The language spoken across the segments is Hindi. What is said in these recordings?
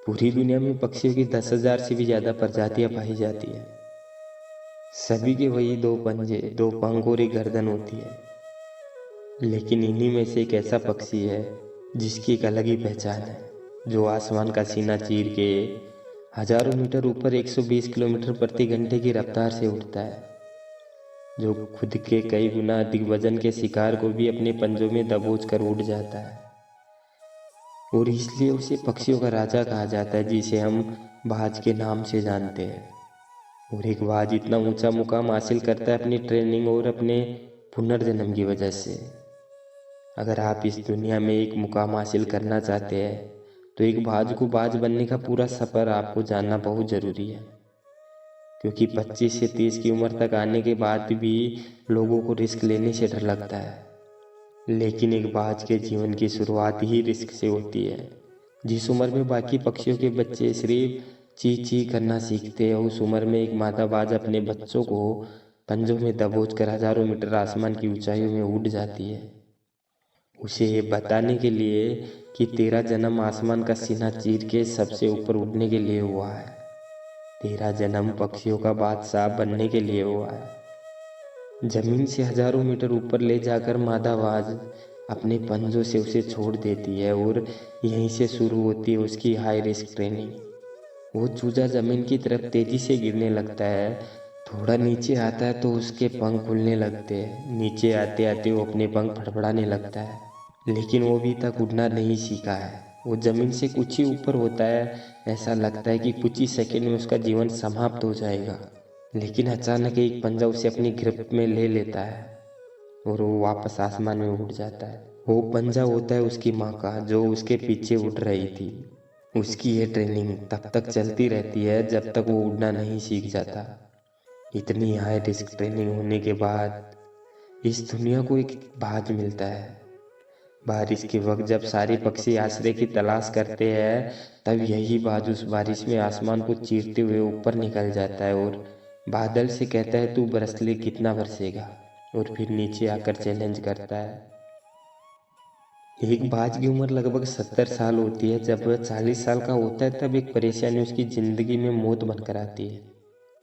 पूरी दुनिया में पक्षियों की 10,000 से भी ज़्यादा प्रजातियां पाई जाती है। सभी के वही दो पंजे, दो पंख और एक गर्दन होती है। लेकिन इन्हीं में से एक ऐसा पक्षी है जिसकी एक अलग ही पहचान है, जो आसमान का सीना चीर के हजारों मीटर ऊपर 120 किलोमीटर प्रति घंटे की रफ्तार से उड़ता है, जो खुद के कई गुना अधिक वजन के शिकार को भी अपने पंजों में दबोच कर उड़ जाता है। और इसलिए उसे पक्षियों का राजा कहा जाता है, जिसे हम बाज के नाम से जानते हैं। और एक बाज इतना ऊंचा मुकाम हासिल करता है अपनी ट्रेनिंग और अपने पुनर्जन्म की वजह से। अगर आप इस दुनिया में एक मुकाम हासिल करना चाहते हैं तो एक बाज को बाज बनने का पूरा सफ़र आपको जानना बहुत ज़रूरी है, क्योंकि 25 से 30 की उम्र तक आने के बाद भी लोगों को रिस्क लेने से डर लगता है। लेकिन एक बाज के जीवन की शुरुआत ही रिस्क से होती है। जिस उम्र में बाकी पक्षियों के बच्चे सिर्फ ची ची करना सीखते हैं, उस उम्र में एक मादा बाज अपने बच्चों को पंजों में दबोच कर हजारों मीटर आसमान की ऊंचाइयों में उड़ जाती है, उसे ये बताने के लिए कि तेरा जन्म आसमान का सीना चीर के सबसे ऊपर उड़ने के लिए हुआ है। तेरा जन्म पक्षियों का बादशाह बनने के लिए हुआ है। जमीन से हजारों मीटर ऊपर ले जाकर मादा बाज अपने पंजों से उसे छोड़ देती है और यहीं से शुरू होती है उसकी हाई रिस्क ट्रेनिंग। वो चूजा जमीन की तरफ तेजी से गिरने लगता है, थोड़ा नीचे आता है तो उसके पंख खुलने लगते हैं। नीचे आते आते वो अपने पंख फड़फड़ाने लगता है, लेकिन वो अभी तक उड़ना नहीं सीखा है। वो जमीन से कुछ ही ऊपर होता है, ऐसा लगता है कि कुछ ही सेकंड में उसका जीवन समाप्त हो जाएगा। लेकिन अचानक एक पंजा उसे अपनी गिरफ्त में ले लेता है और वो वापस आसमान में उड़ जाता है। वो पंजा होता है उसकी माँ का, जो उसके पीछे उड़ रही थी। उसकी ये ट्रेनिंग तब तक चलती रहती है जब तक वो उड़ना नहीं सीख जाता। इतनी हाई रिस्क ट्रेनिंग होने के बाद इस दुनिया को एक बाज मिलता है। बारिश के वक्त जब सारे पक्षी आश्रय की तलाश करते हैं, तब यही बाज उस बारिश में आसमान को चीरते हुए ऊपर निकल जाता है और बादल से कहता है, तू बरस ले, कितना बरसेगा। और फिर नीचे आकर चैलेंज करता है। एक बाज की उम्र लगभग 70 साल होती है। जब वह 40 साल का होता है तब एक परेशानी उसकी जिंदगी में मौत बनकर आती है,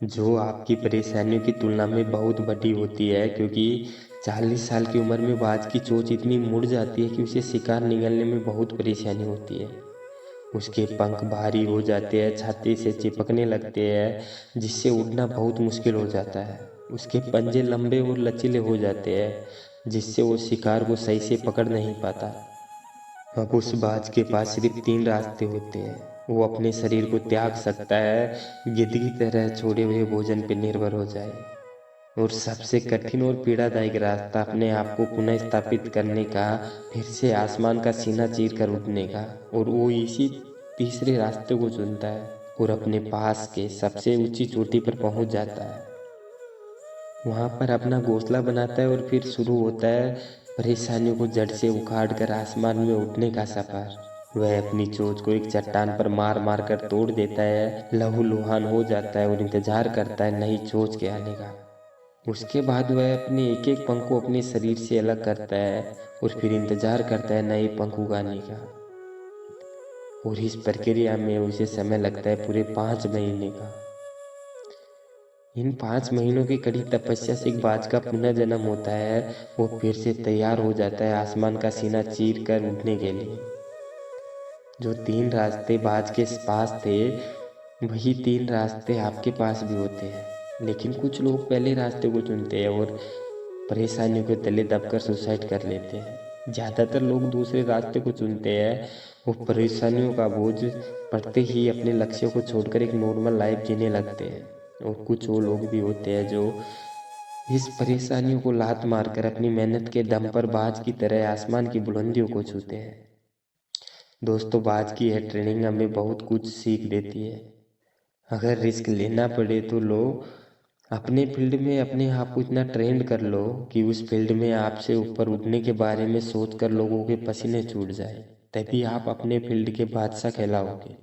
जो आपकी परेशानियों की तुलना में बहुत बड़ी होती है, क्योंकि 40 साल की उम्र में बाज की चोंच इतनी मुड़ जाती है कि उसे शिकार निगलने में बहुत परेशानी होती है। उसके पंख भारी हो जाते हैं, छाती से चिपकने लगते हैं, जिससे उड़ना बहुत मुश्किल हो जाता है। उसके पंजे लंबे और लचीले हो जाते हैं, जिससे वो शिकार को सही से पकड़ नहीं पाता। अब उस बाज के पास सिर्फ 3 रास्ते होते हैं। वो अपने शरीर को त्याग सकता है, गिद्ध की तरह छोड़े हुए भोजन पर निर्भर हो जाए, और सबसे कठिन और पीड़ादायक रास्ता अपने आप को पुनः स्थापित करने का, फिर से आसमान का सीना चीर कर उठने का। और वो इसी तीसरे रास्ते को चुनता है और अपने पास के सबसे ऊंची चोटी पर पहुंच जाता है। वहां पर अपना घोंसला बनाता है और फिर शुरू होता है परेशानियों को जड़ से उखाड़ कर आसमान में उठने का सफर। वह अपनी चोंच को एक चट्टान पर मार मार कर तोड़ देता है, लहूलुहान हो जाता है और इंतजार करता है नई चोंच के आने का। उसके बाद वह अपने एक एक पंख को अपने शरीर से अलग करता है और फिर इंतजार करता है नए पंख उगाने का। और इस प्रक्रिया में उसे समय लगता है पूरे 5 महीने का। इन 5 महीनों की कड़ी तपस्या से एक बाज का पुनर्जन्म होता है। वो फिर से तैयार हो जाता है आसमान का सीना चीर कर उड़ने के लिए। जो 3 रास्ते बाज के पास थे, वही 3 रास्ते आपके पास भी होते हैं। लेकिन कुछ लोग पहले रास्ते को चुनते हैं और परेशानियों के तले दबकर सुसाइड कर लेते हैं। ज़्यादातर लोग दूसरे रास्ते को चुनते हैं। वो परेशानियों का बोझ पड़ते ही अपने लक्ष्यों को छोड़कर एक नॉर्मल लाइफ जीने लगते हैं। और कुछ वो लोग भी होते हैं जो इस परेशानियों को लात मारकर अपनी मेहनत के दम पर बाज की तरह आसमान की बुलंदियों को छूते हैं। दोस्तों, बाज की यह ट्रेनिंग हमें बहुत कुछ सीख देती है। अगर रिस्क लेना पड़े तो लो। अपने फील्ड में अपने आप को इतना ट्रेंड कर लो कि उस फील्ड में आपसे ऊपर उठने के बारे में सोचकर लोगों के पसीने छूट जाए। तभी आप अपने फील्ड के बादशाह कहलाओगे।